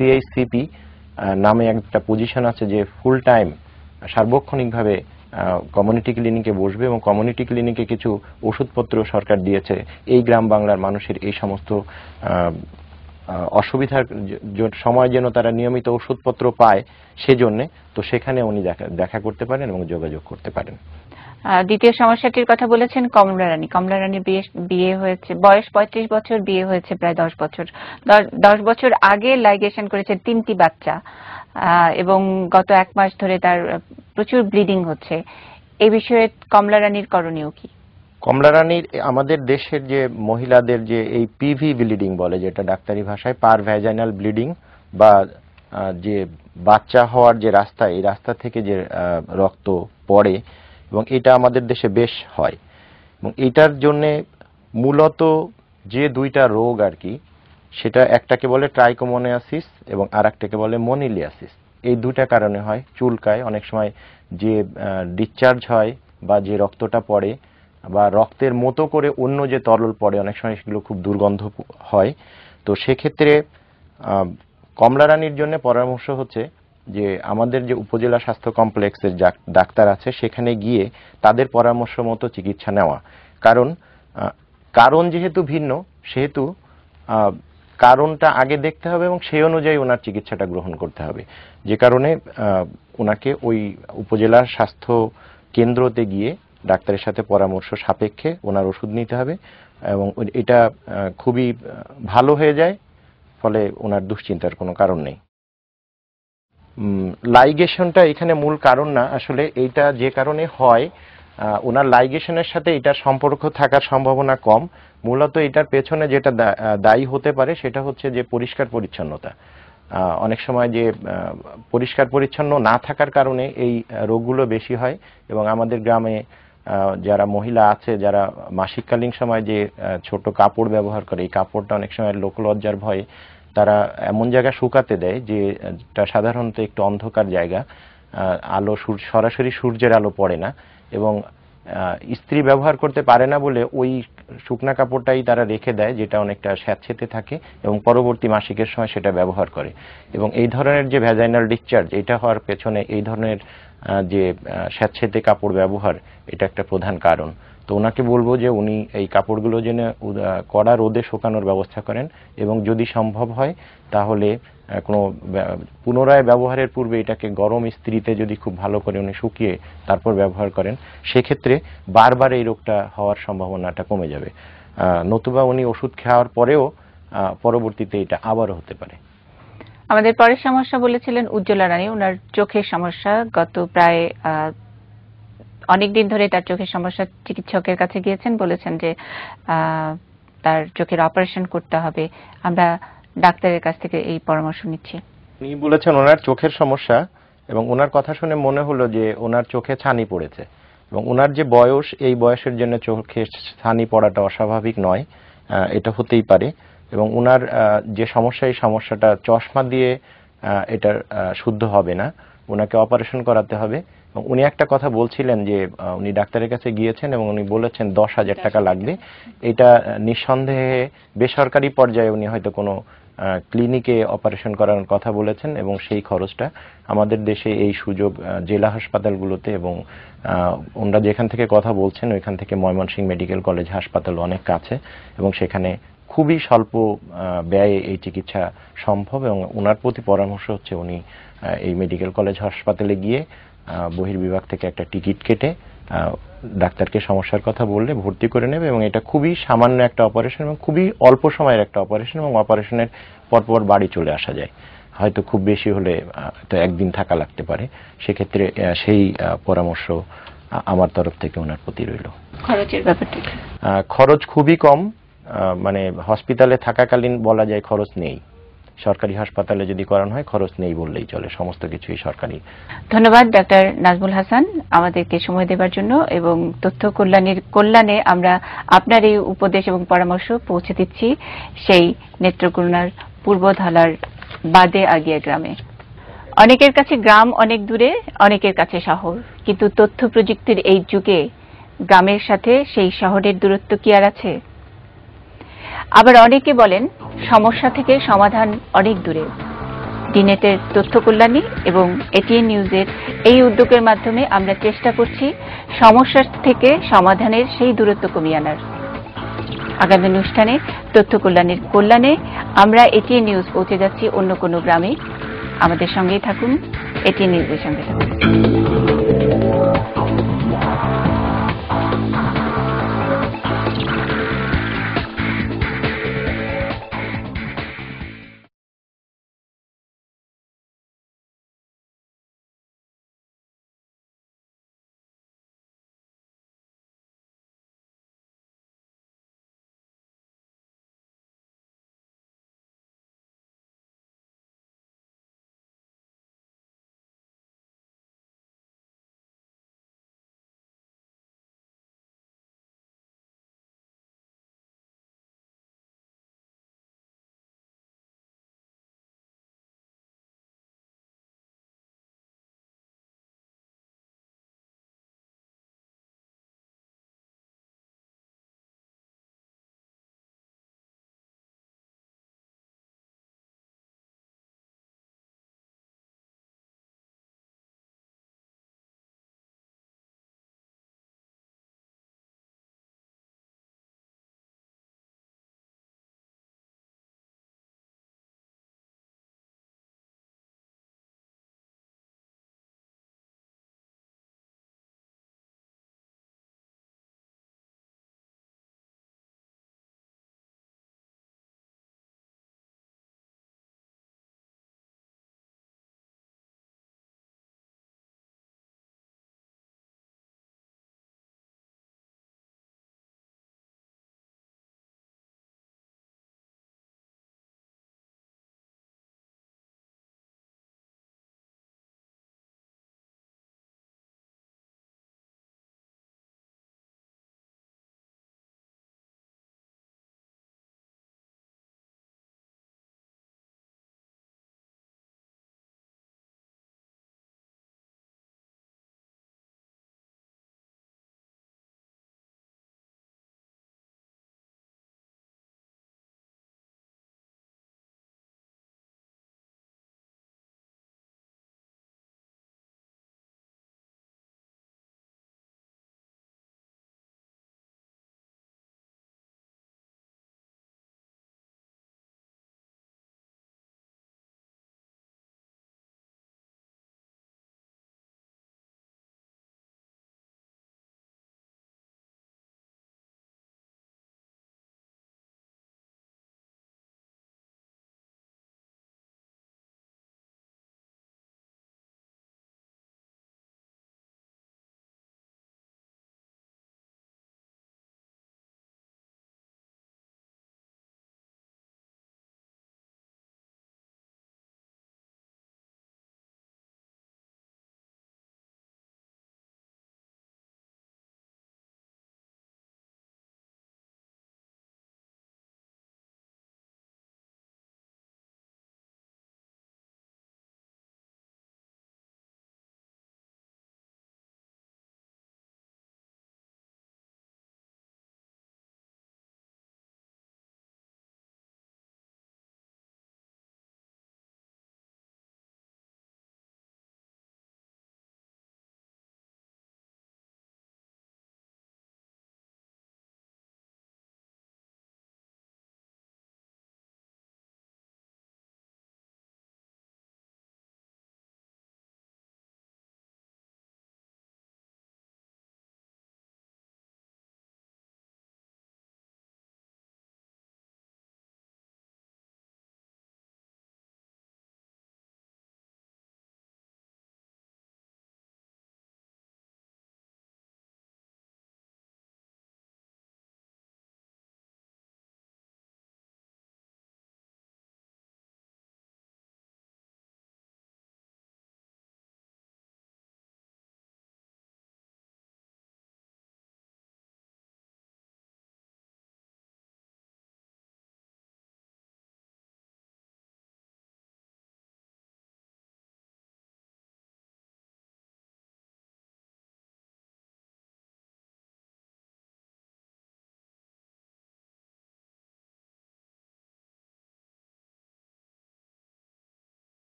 CHCP নামে একটা position আছে যে ফুল টাইম সার্বক্ষণিকভাবে কমিউনিটি ক্লিনিকে বসবে এবং কমিউনিটি ক্লিনিকে কিছু ওষুধপত্র সরকার দিয়েছে এই গ্রাম বাংলার মানুষের এই সমস্ত অসুবিধার সময় যেন তারা নিয়মিত ওষুধপত্র পায় সেজন্য। তো সেখানে উনি দেখা করতে পারেন এবং যোগাযোগ করতে পারেন। দ্বিতীয় সমস্যাটির কথা বলেছেন কমলা রানী। কমলা রানীর বিয়ে হয়েছে, বয়স 35 বছর, বিয়ে হয়েছে প্রায় 10 বছর। 10 বছর আগে লাইগেশন করেছে 3টি বাচ্চা এবং গত 1 মাস ধরে তার প্রচুর ব্লিডিং হচ্ছে। এই বিষয়ে কমলা রানীর করণীয় কি? কমলা রানীর আমাদের দেশের যে মহিলাদের যে এই পিভি ব্লিডিং বলে, যেটা ডাক্তারি ভাষায় পার ভ্যাজাইনাল ব্লিডিং বা যে বাচ্চা হওয়ার যে রাস্তা, এই রাস্তা থেকে যে রক্ত পড়ে এবং এটা আমাদের দেশে বেশ হয় এবং এটার জন্য মূলত যে দুইটা রোগ আর কি, সেটা একটাকে বলে ট্রাইকোমোনিয়াসিস এবং আরেকটাকে বলে মনিলিয়াসিস। এই দুইটা কারণে হয়, চুলকায়, অনেক সময় যে ডিসচার্জ হয় বা যে রক্তটা পড়ে বা রক্তের মতো করে অন্য যে তরল পড়ে, অনেক সময় সেগুলো খুব দুর্গন্ধ হয়। তো সেক্ষেত্রে কমলা রানীর জন্য পরামর্শ হচ্ছে যে আমাদের যে উপজেলা স্বাস্থ্য কমপ্লেক্সের ডাক্তার আছে সেখানে গিয়ে তাদের পরামর্শ মতো চিকিৎসা নেওয়া। কারণ যেহেতু ভিন্ন, সেহেতু কারণটা আগে দেখতে হবে এবং সেই অনুযায়ী ওনার চিকিৎসাটা গ্রহণ করতে হবে। যে কারণে ওনাকে ওই উপজেলার স্বাস্থ্য কেন্দ্রতে গিয়ে ডাক্তারের সাথে পরামর্শ সাপেক্ষে ওনার ওষুধ নিতে হবে এবং এটা খুবই ভালো হয়ে যায়, ফলে ওনার দুশ্চিন্তার কোনো কারণ নেই। লাইগেশনটা এখানে মূল কারণ না, আসলে এইটা যে কারণে হয় ওনার লাইগেশনের সাথে এটার সম্পর্ক থাকার সম্ভাবনা কম। মূলত এটার পেছনে যেটা দায়ী হতে পারে সেটা হচ্ছে যে পরিষ্কার পরিচ্ছন্নতা। অনেক সময় যে পরিষ্কার পরিচ্ছন্ন না থাকার কারণে এই রোগগুলো বেশি হয় এবং আমাদের গ্রামে যারা মহিলা আছে যারা মাসিককালীন সময় যে ছোট কাপড় ব্যবহার করে, এই কাপড়টা অনেক সময় লোকলজ্জার ভয়ে তারা এমন জায়গায় শুকাতে দেয় যেটা সাধারণত একটু অন্ধকার জায়গা, আলো সরাসরি সূর্যের আলো পড়ে না এবং ইস্ত্রি ব্যবহার করতে পারে না বলে ওই শুকনা কাপড়টাই তারা রেখে দেয়, যেটা অনেকটা স্যাঁতসেঁতে থাকে এবং পরবর্তী মাসিকের সময় সেটা ব্যবহার করে। এবং এই ধরনের যে ভ্যাজাইনাল ডিসচার্জ, এটা হওয়ার পেছনে এই ধরনের যে স্যাঁতসেঁতে কাপড় ব্যবহার, এটা একটা প্রধান কারণ। তো ওনাকে বলবো যে উনি এই কাপড়গুলো যেন কড়া রোদে শুকানোর ব্যবস্থা করেন এবং যদি সম্ভব হয় তাহলে কোনো পুনরায় ব্যবহারের পূর্বে এটাকে গরম ইস্ত্রিতে যদি খুব ভালো করে উনি শুকিয়ে তারপর ব্যবহার করেন, সেক্ষেত্রে বারবার এই রোগটা হওয়ার সম্ভাবনাটা কমে যাবে। নতুবা উনি ওষুধ খাওয়ার পরেও পরবর্তীতে এটা আবারও হতে পারে। আমাদের পরের সমস্যা বলেছিলেন উজ্জ্বলা রানী, ওনার চোখের সমস্যা। গত প্রায় অনেকদিন ধরে তার চোখের সমস্যা, চিকিৎসকের কাছে গিয়েছেন, বলেছেন যে তার চোখের অপারেশন করতে হবে। আমরা ডাক্তারের কাছ থেকে এই পরামর্শ নিচ্ছি। উনি বলেছেন ওনার চোখের সমস্যা এবং ওনার কথা শুনে মনে হলো যে ওনার চোখে ছানি পড়েছে এবং ওনার যে বয়স, এই বয়সের জন্য চোখে ছানি পড়াটা অস্বাভাবিক নয়, এটা হতেই পারে। এবং ওনার যে সমস্যা, এই সমস্যাটা চশমা দিয়ে এটা শুদ্ধ হবে না, ওনাকে অপারেশন করাতে হবে। এবং উনি একটা কথা বলছিলেন যে উনি ডাক্তারের কাছে গিয়েছেন এবং উনি বলেছেন 10,000 টাকা লাগবে। এটা নিঃসন্দেহে বেসরকারি পর্যায়ে উনি হয়তো কোনো ক্লিনিকে অপারেশন করার কথা বলেছেন এবং সেই খরচটা আমাদের দেশে এই সুযোগ জেলা হাসপাতালগুলোতে এবং ওনারা যেখান থেকে কথা বলছেন ওইখান থেকে ময়মনসিংহ মেডিকেল কলেজ হাসপাতাল অনেক কাছে এবং সেখানে খুবই স্বল্প ব্যয়ে এই চিকিৎসা সম্ভব। এবং ওনার প্রতি পরামর্শ হচ্ছে উনি এই মেডিকেল কলেজ হাসপাতালে গিয়ে বহির্বিভাগ থেকে একটা টিকিট কেটে ডাক্তারকে সমস্যার কথা বললে ভর্তি করে নেবে এবং এটা খুবই সামান্য একটা অপারেশন এবং খুবই অল্প সময়ের একটা অপারেশন এবং অপারেশনের পরপর বাড়ি চলে আসা যায়, হয়তো খুব বেশি হলে তো একদিন থাকা লাগতে পারে। সেক্ষেত্রে সেই পরামর্শ আমার তরফ থেকে ওনার প্রতি রইল। খরচের ব্যাপারটা খরচ খুবই কম, মানে হসপিটালে থাকাকালীন বলা যায় খরচ নেই। সরকারি হাসপাতালে যদি করানো হয় খরচ নেই বললেই চলে, সমস্ত কিছুই সরকারি। ধন্যবাদ ডাক্তার নাজমুল হাসান আমাদেরকে সময় দেওয়ার জন্য এবং তথ্য কল্যাণে আমরা আপনার এই উপদেশ এবং পরামর্শ পৌঁছে দিচ্ছি সেই নেত্রকোনার পূর্বধালার বাদে আগিয়া গ্রামে। অনেকের কাছে গ্রাম অনেক দূরে, অনেকের কাছে শহর, কিন্তু তথ্য প্রযুক্তির এই যুগে গ্রামের সাথে সেই শহরের দূরত্ব কি আর আছে? আবার অনেকে বলেন সমস্যা থেকে সমাধান অনেক দূরে। ডিনেটের তথ্য কল্যাণী এবং এটিএন নিউজের এই উদ্যোগের মাধ্যমে আমরা চেষ্টা করছি সমস্যার থেকে সমাধানের সেই দূরত্ব কমিয়ে আনার। আগামী অনুষ্ঠানে তথ্য কল্যাণীর কল্যাণে আমরা এটিএন নিউজ পৌঁছে যাচ্ছি অন্য কোনো গ্রামে। আমাদের সঙ্গেই থাকুন, এটিএন নিউজের সঙ্গে থাকুন।